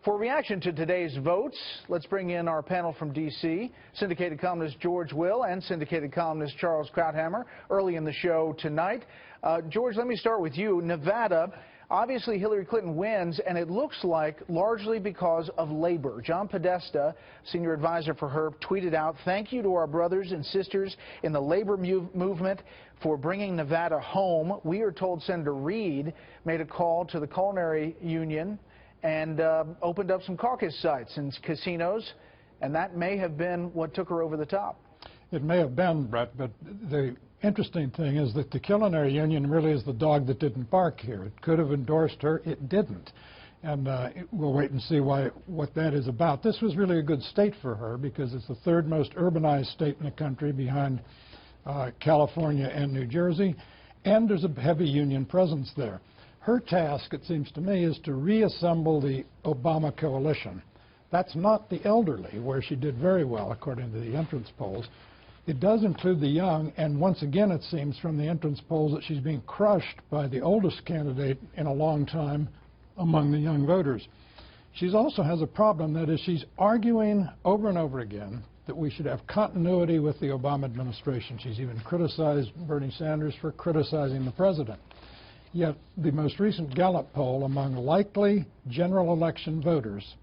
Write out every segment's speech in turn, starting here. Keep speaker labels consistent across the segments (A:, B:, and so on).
A: For a reaction to today's votes, let's bring in our panel from D.C., syndicated columnist George Will and syndicated columnist Charles Krauthammer early in the show tonight. George, let me start with you. Nevada, obviously Hillary Clinton wins, and it looks like largely because of labor. John Podesta, senior advisor for her, tweeted out, "Thank you to our brothers and sisters in the labor movement for bringing Nevada home." We are told Senator Reid made a call to the culinary union and opened up some caucus sites and casinos, and that may have been what took her over the top.
B: It may have been, Brett, but the interesting thing is that the culinary union really is the dog that didn't bark here. It could have endorsed her. It didn't. And we'll wait and see what that is about. This was really a good state for her because it's the third most urbanized state in the country behind California and New Jersey, and there's a heavy union presence there. Her task, it seems to me, is to reassemble the Obama coalition. That's not the elderly, where she did very well, according to the entrance polls. It does include the young, and once again, it seems from the entrance polls that she's being crushed by the oldest candidate in a long time among the young voters. She also has a problem, that is, she's arguing over and over again that we should have continuity with the Obama administration. She's even criticized Bernie Sanders for criticizing the president. Yet the most recent Gallup poll among likely general election voters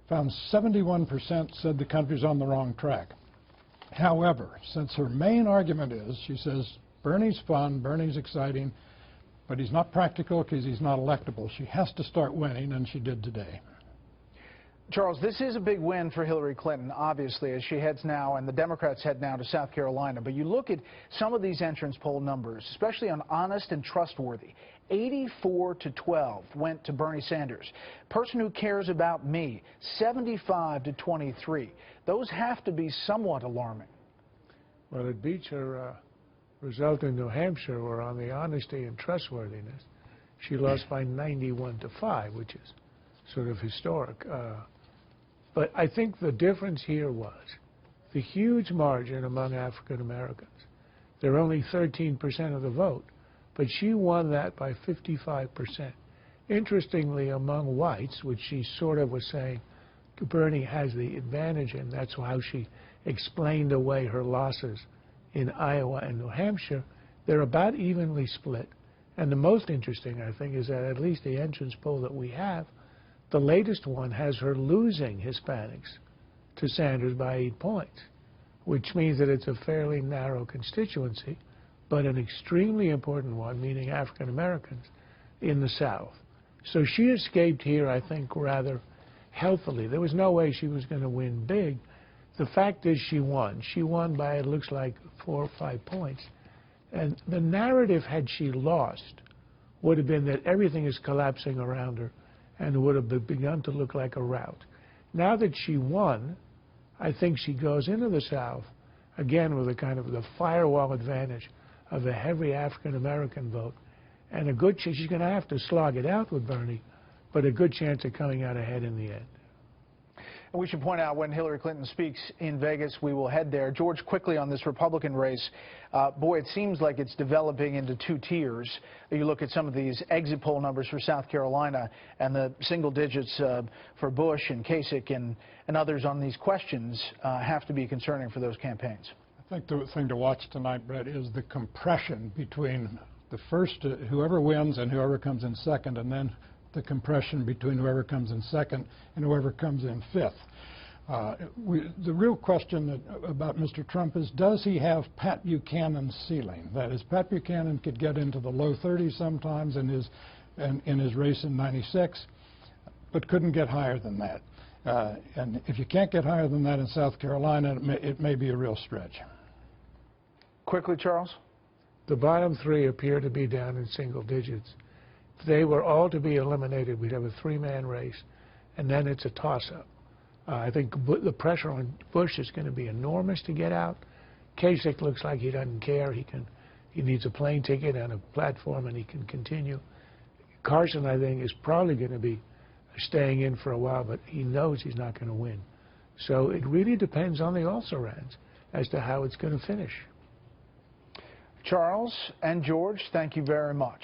B: found 71% said the country's on the wrong track. However, since her main argument is, she says, Bernie's fun, Bernie's exciting, but he's not practical because he's not electable, she has to start winning, and she did today.
A: Charles, this is a big win for Hillary Clinton, obviously, as she heads now, and the Democrats head now to South Carolina. But you look at some of these entrance poll numbers, especially on honest and trustworthy. 84-12 went to Bernie Sanders. Person who cares about me, 75-23. Those have to be somewhat alarming.
C: Well, it beats her result in New Hampshire, where on the honesty and trustworthiness, she lost by 91-5, which is sort of historic. But I think the difference here was the huge margin among African Americans. They're only 13% of the vote, but she won that by 55%. Interestingly, among whites, which she sort of was saying Bernie has the advantage in, that's how she explained away her losses in Iowa and New Hampshire, they're about evenly split. And the most interesting, I think, is that at least the entrance poll that we have, the latest one has her losing Hispanics to Sanders by 8 points, which means that it's a fairly narrow constituency, but an extremely important one, meaning African Americans in the South. So she escaped here, I think, rather healthily. There was no way she was going to win big. The fact is she won. She won by, it looks like, 4 or 5 points. And the narrative, had she lost, would have been that everything is collapsing around her, and it would have begun to look like a rout. Now that she won, I think she goes into the South, again, with a kind of the firewall advantage of a heavy African-American vote, and a good chance, she's going to have to slog it out with Bernie, but a good chance of coming out ahead in the end.
A: And we should point out, when Hillary Clinton speaks in Vegas, we will head there. George, quickly on this Republican race, boy, it seems like it's developing into two tiers. You look at some of these exit poll numbers for South Carolina and the single digits for Bush and Kasich and others on these questions have to be concerning for those campaigns.
B: I think the thing to watch tonight, Brett, is the compression between the first, whoever wins and whoever comes in second, and then the compression between whoever comes in second and whoever comes in fifth. The real question about Mr. Trump is, does he have Pat Buchanan's ceiling? That is, Pat Buchanan could get into the low 30s sometimes in his race in '96, but couldn't get higher than that. And if you can't get higher than that in South Carolina, it may be a real stretch.
A: Quickly, Charles?
C: The bottom three appear to be down in single digits. If they were all to be eliminated, we'd have a three-man race, and then it's a toss-up. I think the pressure on Bush is going to be enormous to get out. Kasich looks like he doesn't care. He needs a plane ticket and a platform, and he can continue. Carson, I think, is probably going to be staying in for a while, but he knows he's not going to win. So it really depends on the also-rans as to how it's going to finish.
A: Charles and George, thank you very much.